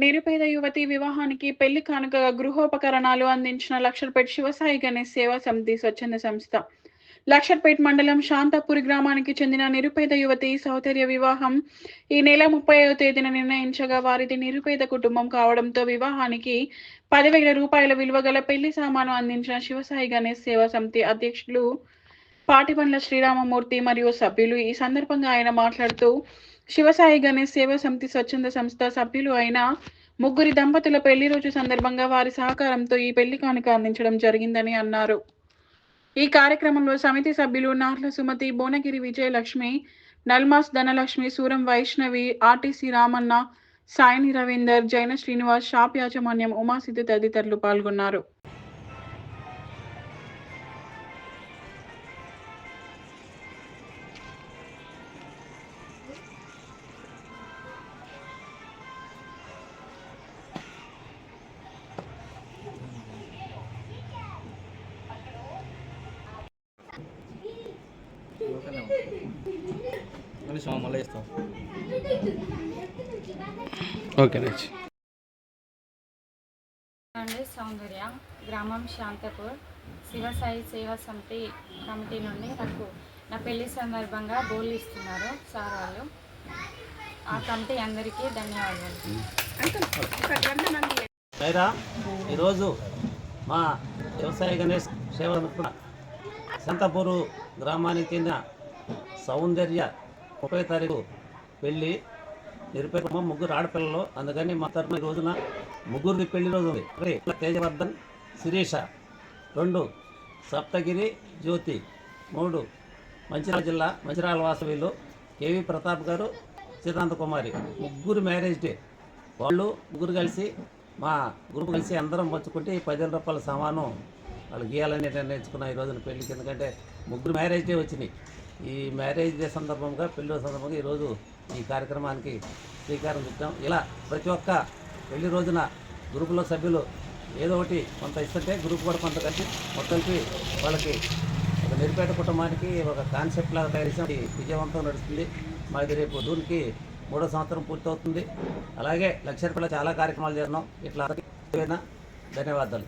నిరుపేద యువతి వివాహానికి పెళ్లి కానుకగా గృహోపకరణాలు అందించిన లక్షర్పేట్ శివసాయి గణేష్ సేవా సమితి స్వచ్ఛంద సంస్థ. లక్షర్పేట్ మండలం శాంతపూర్ గ్రామానికి చెందిన నిరుపేద యువతి సౌతర్య వివాహం ఈ నెల 30వ తేదీన నిర్ణయించగా వారిది నిరుపేద కుటుంబం కావడంతో వివాహానికి 10,000 రూపాయల విలువ గల పెళ్లి సామాను అందించిన శివసాయి గణేష్ సేవా సమితి అధ్యక్షులు పాటిబండ్ల శ్రీరామమూర్తి మరియు సభ్యులు. ఈ సందర్భంగా ఆయన మాట్లాడుతూ శివసాయి గణేష్ సేవా సమితి స్వచ్ఛంద సంస్థ సభ్యులు అయిన ముగ్గురి దంపతుల పెళ్లి రోజు సందర్భంగా వారి సహకారంతో ఈ పెళ్లి కానుక అందించడం జరిగిందని అన్నారు. ఈ కార్యక్రమంలో సమితి సభ్యులు నార్ల సుమతి, భువనగిరి విజయలక్ష్మి, నల్మాస్ ధనలక్ష్మి, సూరం వైష్ణవి, ఆర్టీసీ రామన్న, సాయిని రవీందర్, జైన శ్రీనివాస్, షాప్ యాజమాన్యం ఉమాసిద్ధి తదితరులు పాల్గొన్నారు. ఓకే అండి. సౌందర్య, గ్రామం శాంతపూర్, శివసాయి సేవా సమితి కమిటీ నుండి నాకు నా పెళ్లి సందర్భంగా బోళ్ళు ఇస్తున్నారు సార్ వాళ్ళు. ఆ కమిటీ అందరికీ ధన్యవాదాలు. ఈరోజు మా వ్యవసాయ గణేష్ సేవ శాంతపూరు గ్రామానికి చెందిన సౌందర్య 30వ తారీఖు పెళ్ళి. నిరుపేద ముగ్గురు ఆడపిల్లలు, అందుకని మా తరఫున ఈ రోజున ముగ్గురిది పెళ్లి రోజు ఉంది. తేజవర్ధన్, శిరీష, 2 సప్తగిరి జ్యోతి, 3 మంచిర్యాల జిల్లా మంచిర్యాల వాసవిలు కేవీ ప్రతాప్ గారు, చిత్రాంత కుమారి, ముగ్గురు మ్యారేజ్ డే. వాళ్ళు ముగ్గురు కలిసి మా గ్రూప్ కలిసి అందరం పంచుకుంటే 10,000 రూపాయల సామాను వాళ్ళు గీయాలని నిర్ణయించుకున్న ఈ రోజున పెళ్ళికి. ఎందుకంటే ముగ్గురు మ్యారేజ్ డే వచ్చినాయి. ఈ మ్యారేజ్ డే సందర్భంగా పెళ్లి సందర్భంగా ఈరోజు ఈ కార్యక్రమానికి శ్రీకారం చుట్టాం. ఇలా ప్రతి ఒక్క పెళ్లి రోజున గ్రూపులో సభ్యులు ఏదో ఒకటి కొంత ఇస్తుంటే గ్రూప్ కూడా కొంత కలిసి మొత్తానికి వాళ్ళకి ఒక నిరుపేద కుటుంబానికి ఒక కాన్సెప్ట్ లాగా తయారు చేసి విజయవంతం నడుస్తుంది. మాది రేపు దూరికి 3వ సంవత్సరం పూర్తవుతుంది. అలాగే లక్ష రూపాయల చాలా కార్యక్రమాలు చేస్తున్నాం. ఇట్లా ధన్యవాదాలు.